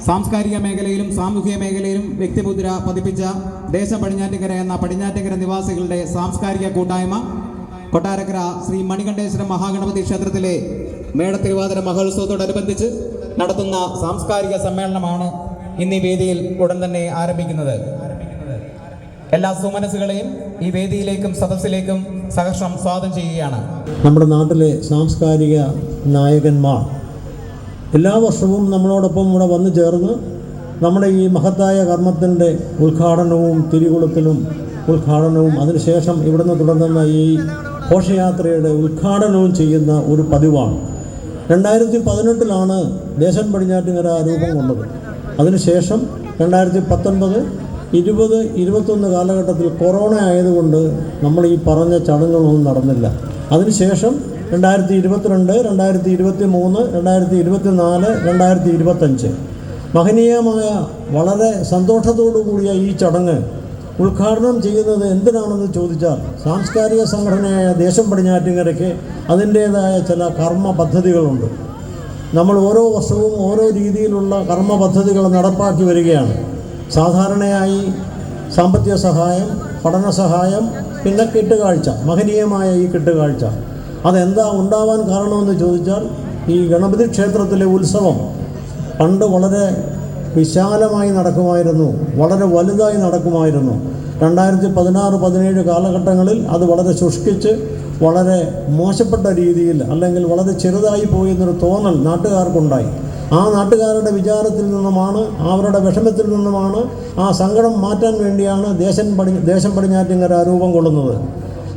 സാംസ്കാരിക മേഖലയിലും സാമൂഹിക മേഖലയിലും വ്യക്തിമുദ്ര പതിപ്പിച്ച ദേശം പടിഞ്ഞാറ്റിങ്കര എന്ന പടിഞ്ഞാറ്റിങ്കര നിവാസികളുടെ സാംസ്കാരിക കൂട്ടായ്മ കൊട്ടാരക്കര ശ്രീ മണികണ്ഠേശ്വരം മഹാഗണപതി ക്ഷേത്രത്തിലെ മേടത്തിരുവാതിര മഹോത്സവത്തോടനുബന്ധിച്ച് നടത്തുന്ന സാംസ്കാരിക സമ്മേളനമാണ് ഇന്ന് ഈ വേദിയിൽ ഉടൻ തന്നെ ആരംഭിക്കുന്നത്. എല്ലാ സുമനസ്സുകളെയും ഈ വേദിയിലേക്കും സദസ്സിലേക്കും സഹർഷം സ്വാഗതം ചെയ്യുകയാണ്. നമ്മുടെ നാട്ടിലെ സാംസ്കാരിക നായകന്മാർ എല്ലാ വർഷവും നമ്മളോടൊപ്പം ഇവിടെ വന്നു ചേർന്ന് നമ്മുടെ ഈ മഹത്തായ കർമ്മത്തിൻ്റെ ഉദ്ഘാടനവും തിരികൊളുത്തലും ഉദ്ഘാടനവും അതിനുശേഷം ഇവിടുന്ന് തുടങ്ങുന്ന ഈ ഘോഷയാത്രയുടെ ഉദ്ഘാടനവും ചെയ്യുന്ന ഒരു പതിവാണ്. 2018 ദേശം പടിഞ്ഞാറ്റിങ്കര രൂപം കൊണ്ടത്. അതിനുശേഷം 2019, 20, 21 കാലഘട്ടത്തിൽ കൊറോണ ആയതുകൊണ്ട് നമ്മൾ ഈ പറഞ്ഞ ചടങ്ങുകളൊന്നും നടന്നില്ല. അതിനുശേഷം 2022, 2023, 2024, 2025 മഹനീയമായ വളരെ സന്തോഷത്തോടു കൂടിയ ഈ ചടങ്ങ് ഉദ്ഘാടനം ചെയ്യുന്നത് എന്തിനാണെന്ന് ചോദിച്ചാൽ, സാംസ്കാരിക സംഘടനയായ ദേശം പടിഞ്ഞാറ്റിങ്കരയ്ക്ക് അതിൻ്റേതായ ചില കർമ്മ പദ്ധതികളുണ്ട്. നമ്മൾ ഓരോ വർഷവും ഓരോ രീതിയിലുള്ള കർമ്മ പദ്ധതികൾ നടപ്പാക്കി വരികയാണ്. സാധാരണയായി സാമ്പത്തിക സഹായം, പഠന സഹായം, പിന്നെ കെട്ടുകാഴ്ച, മഹനീയമായ ഈ കെട്ടുകാഴ്ച. അതെന്താ ഉണ്ടാവാൻ കാരണമെന്ന് ചോദിച്ചാൽ, ഈ ഗണപതി ക്ഷേത്രത്തിലെ ഉത്സവം പണ്ട് വളരെ വിശാലമായി നടക്കുമായിരുന്നു, വളരെ വലുതായി നടക്കുമായിരുന്നു. 2016, 17 കാലഘട്ടങ്ങളിൽ അത് വളരെ ശുഷ്കിച്ച് വളരെ മോശപ്പെട്ട രീതിയിൽ, അല്ലെങ്കിൽ വളരെ ചെറുതായി പോയി എന്നൊരു തോന്നൽ നാട്ടുകാർക്കുണ്ടായി. ആ നാട്ടുകാരുടെ വിചാരത്തിൽ നിന്നുമാണ്, അവരുടെ വിഷമത്തിൽ നിന്നുമാണ്, ആ സങ്കടം മാറ്റാൻ വേണ്ടിയാണ് ദേശം പടിഞ്ഞാറ്റിങ്കര രൂപം കൊള്ളുന്നത്.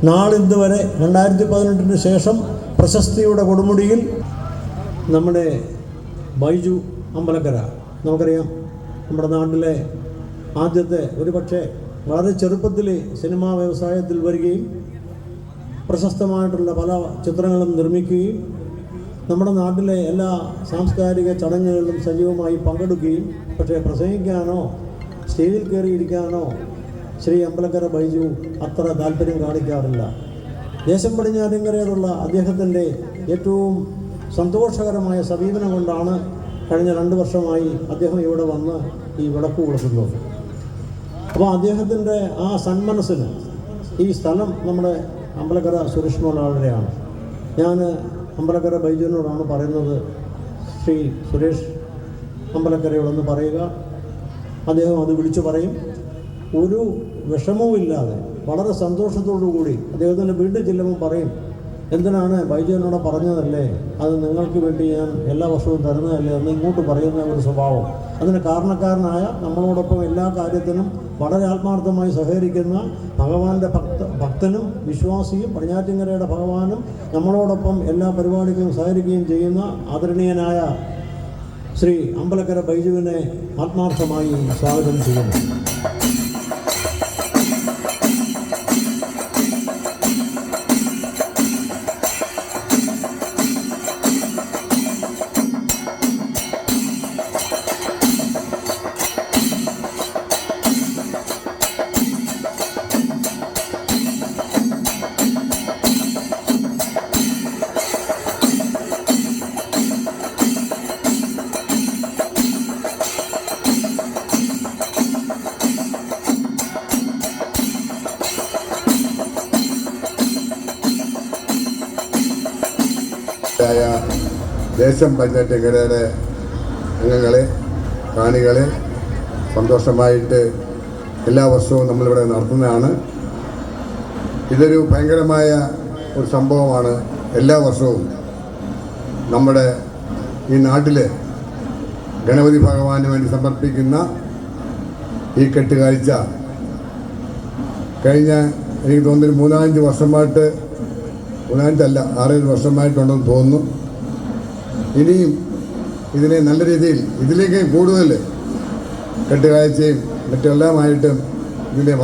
നാളിതുവരെ 2018 ശേഷം പ്രശസ്തിയുടെ കൊടുമുടിയിൽ നമ്മുടെ ബൈജു അമ്പലക്കര, നമുക്കറിയാം, നമ്മുടെ നാട്ടിലെ ആദ്യത്തെ, ഒരു പക്ഷേ വളരെ ചെറുപ്പത്തിൽ സിനിമാ വ്യവസായത്തിൽ വരികയും പ്രശസ്തമായിട്ടുള്ള പല ചിത്രങ്ങളും നിർമ്മിക്കുകയും നമ്മുടെ നാട്ടിലെ എല്ലാ സാംസ്കാരിക ചടങ്ങുകളിലും സജീവമായി പങ്കെടുക്കുകയും, പക്ഷേ പ്രസംഗിക്കാനോ സ്റ്റേജിൽ കയറിയിരിക്കാനോ ശ്രീ അമ്പലക്കര ബൈജു അത്ര താല്പര്യം കാണിക്കാറില്ല. ദേശം പടിഞ്ഞാറ്റിങ്കരയിലുള്ള അദ്ദേഹത്തിൻ്റെ ഏറ്റവും സന്തോഷകരമായ സമീപനം കൊണ്ടാണ് കഴിഞ്ഞ 2 വർഷമായി അദ്ദേഹം ഇവിടെ വന്ന് ഈ വിളക്ക് കൊളുത്തുന്നത്. അപ്പോൾ അദ്ദേഹത്തിൻ്റെ ആ സന്മനസ്സിന് ഈ സ്ഥലം നമ്മുടെ അമ്പലക്കര സുരേഷ് മോളാളുടെയാണ്. ഞാൻ അമ്പലക്കര ബൈജുവിനോടാണ് പറയുന്നത്, ശ്രീ സുരേഷ് അമ്പലക്കരയോടൊന്ന് പറയുക. അദ്ദേഹം അത് വിളിച്ചു പറയും. ഒരു വിഷമവുമില്ലാതെ വളരെ സന്തോഷത്തോടു കൂടി അദ്ദേഹത്തിൻ്റെ വീട്ടിൽ ചെല്ലുമ്പോൾ പറയും, എന്തിനാണ് ബൈജുവിനോട് പറഞ്ഞതല്ലേ, അത് നിങ്ങൾക്ക് വേണ്ടി ഞാൻ എല്ലാ വർഷവും തരുന്നതല്ലേ എന്ന് ഇങ്ങോട്ട് പറയുന്ന ഒരു സ്വഭാവം. അതിന് കാരണക്കാരനായ, നമ്മളോടൊപ്പം എല്ലാ കാര്യത്തിനും വളരെ ആത്മാർത്ഥമായി സഹകരിക്കുന്ന ഭഗവാന്റെ ഭക്തനും വിശ്വാസിയും പടിഞ്ഞാറ്റിങ്കരയുടെ ഭഗവാനും നമ്മളോടൊപ്പം എല്ലാ പരിപാടിക്കും സഹകരിക്കുകയും ചെയ്യുന്ന ആദരണീയനായ ശ്രീ അമ്പലക്കര ബൈജുവിനെ ആത്മാർത്ഥമായി സ്വാഗതം ചെയ്യുന്നു. ദേശം പടിഞ്ഞാറ്റിങ്കരയുടെ അംഗങ്ങളെ, കാണികളെ സന്തോഷമായിട്ട് എല്ലാ വർഷവും നമ്മളിവിടെ നടത്തുന്നതാണ്. ഇതൊരു ഭയങ്കരമായ ഒരു സംഭവമാണ്. എല്ലാ വർഷവും നമ്മുടെ ഈ നാട്ടിൽ ഗണപതി ഭഗവാന് വേണ്ടി സമർപ്പിക്കുന്ന ഈ കെട്ടുകാഴ്ച കഴിഞ്ഞ, എനിക്ക് തോന്നുന്നു 3-5 വർഷമായിട്ട്, 3-5 6-7 വർഷമായിട്ടുണ്ടെന്ന് തോന്നുന്നു. ഇനിയും ഇതിനെ നല്ല രീതിയിൽ, ഇതിലേക്ക് കൂടുതൽ കെട്ടുകാഴ്ചയും മറ്റെല്ലാമായിട്ടും ഇതിനെ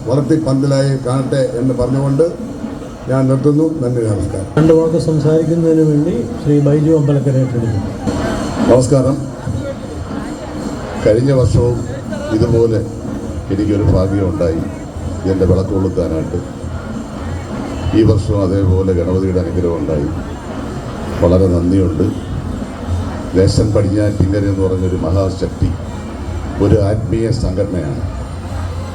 വളർത്തി പന്തലായി കാണട്ടെ എന്ന് പറഞ്ഞുകൊണ്ട് ഞാൻ നിർത്തുന്നു. നന്ദി, നമസ്കാരം. 2 വാക്ക് സംസാരിക്കുന്നതിന് വേണ്ടി ശ്രീ ബൈജു അമ്പലക്കരയെ ക്ഷണിക്കുന്നു. നമസ്കാരം. കഴിഞ്ഞ വർഷവും ഇതുപോലെ എനിക്കൊരു ഭാഗ്യമുണ്ടായി എൻ്റെ വിളക്ക് കൊളുത്താനായിട്ട്. ഈ വർഷവും അതേപോലെ ഗണപതിയുടെ അനുഗ്രഹം ഉണ്ടായി. വളരെ നന്ദിയുണ്ട്. ദേശം പടിഞ്ഞാറ്റിങ്കര എന്ന് പറഞ്ഞൊരു മഹാശക്തി, ഒരു ആത്മീയ സംഘടനയാണ്.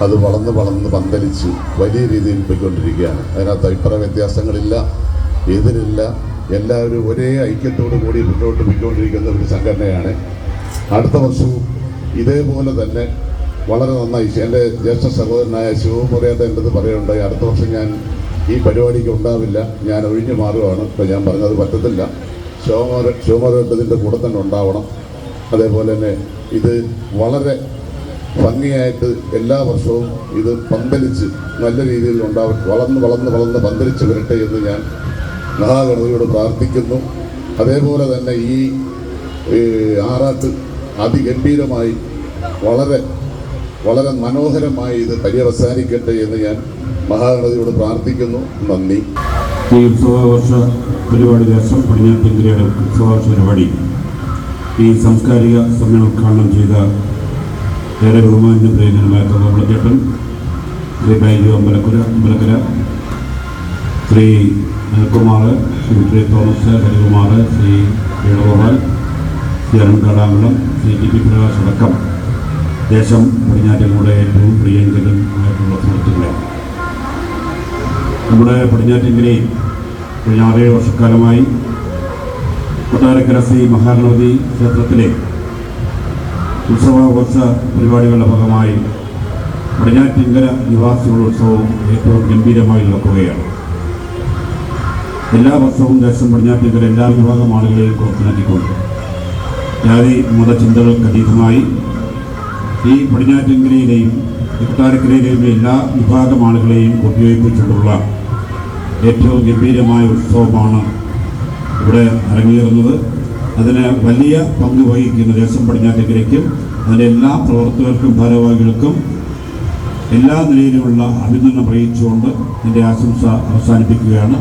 അത് വളർന്ന് പന്തലിച്ച് വലിയ രീതിയിൽ പോയിക്കൊണ്ടിരിക്കുകയാണ്. അതിനകത്ത് അഭിപ്രായ വ്യത്യാസങ്ങളില്ല, എതിരില്ല, എല്ലാവരും ഒരേ ഐക്യത്തോടു കൂടി മുന്നോട്ട് പോയിക്കൊണ്ടിരിക്കുന്ന ഒരു സംഘടനയാണ്. അടുത്ത വർഷവും ഇതേപോലെ തന്നെ വളരെ നന്നായി എൻ്റെ ജ്യേഷ്ഠ സഹോദരനായ ശിവമുറിയാത്ത എൻ്റെ പറയുണ്ടായി, അടുത്ത വർഷം ഞാൻ ഈ പരിപാടിക്ക് ഉണ്ടാവില്ല, ഞാൻ ഒഴിഞ്ഞു മാറുകയാണ്. ഇപ്പോൾ ഞാൻ പറഞ്ഞത് പറ്റത്തില്ല, ശിവമുറിയാത്തതിൻ്റെ കൂടെ തന്നെ ഉണ്ടാവണം. അതേപോലെ തന്നെ ഇത് വളരെ ഭംഗിയായിട്ട് എല്ലാ വർഷവും ഇത് പന്തലിച്ച് നല്ല രീതിയിൽ വളർന്ന് പന്തലിച്ച് വരട്ടെ എന്ന് ഞാൻ മഹാഗണപതിയോട് പ്രാർത്ഥിക്കുന്നു. അതേപോലെ തന്നെ ഈ ആറാട്ട് അതിഗംഭീരമായി വളരെ മനോഹരമായി ഇത് പര്യവസാനിക്കട്ടെ എന്ന് ഞാൻ മഹാഗണപതിയോട് പ്രാർത്ഥിക്കുന്നു. നന്ദി. ഈ ഉത്സവവർഷ പരിപാടി ദേശം പടിഞ്ഞാറ്റിങ്കരയുടെ ഉത്സവവർഷ പരിപാടി ഈ സാംസ്കാരിക സമ്മേളനം ഉദ്ഘാടനം ചെയ്ത ഏറെ ബഹുമാന്യ പ്രിയങ്കരമായ തോമളച്ചേട്ടൻ, Shri Baiju Ambalakkara, Shri Anilkumar, Shri Thomas Harikumar, Shri Venugopal, Shri Arun Kadakulam, Shri T P Prakash അടക്കം ദേശം പടിഞ്ഞാറ്റിൻകൂടെ ഏറ്റവും പ്രിയങ്കരമായിട്ടുള്ള സുഹൃത്തുക്കളെ, നമ്മുടെ പടിഞ്ഞാറ്റിൻകരയിൽ കഴിഞ്ഞ 6 വർഷക്കാലമായി കൊട്ടാരക്കര ശ്രീ മഹാഗണപതി ക്ഷേത്രത്തിലെ ഉത്സവവർഷ പരിപാടികളുടെ ഭാഗമായി പടിഞ്ഞാറ്റിൻകര നിവാസികളുടെ ഉത്സവവും ഏറ്റവും ഗംഭീരമായി നടക്കുകയാണ്. എല്ലാ വർഷവും ദേശം പടിഞ്ഞാറ്റിൻകര എല്ലാ വിഭാഗം ആളുകളെയും കോർത്തിണക്കിക്കൊണ്ട് ജാതി മതചിന്തകൾക്ക് അതീതമായി ഈ പടിഞ്ഞാറ്റിൻകരയിലെയും കൊട്ടാരക്കരയിലെയും എല്ലാ വിഭാഗം ആളുകളെയും ഉപയോഗിപ്പിച്ചുകൊണ്ടുള്ള ഏറ്റവും ഗംഭീരമായ ഉത്സവമാണ് ഇവിടെ അരങ്ങേറുന്നത്. അതിന് വലിയ പങ്ക് വഹിക്കുന്ന ദേശം പടിഞ്ഞാറ്റിൻകരയ്ക്കും അതിൻ്റെ എല്ലാ പ്രവർത്തകർക്കും ഭാരവാഹികൾക്കും എല്ലാ നിലയിലുമുള്ള അഭിനന്ദനം അറിയിച്ചുകൊണ്ട് എൻ്റെ ആശംസ അവസാനിപ്പിക്കുകയാണ്.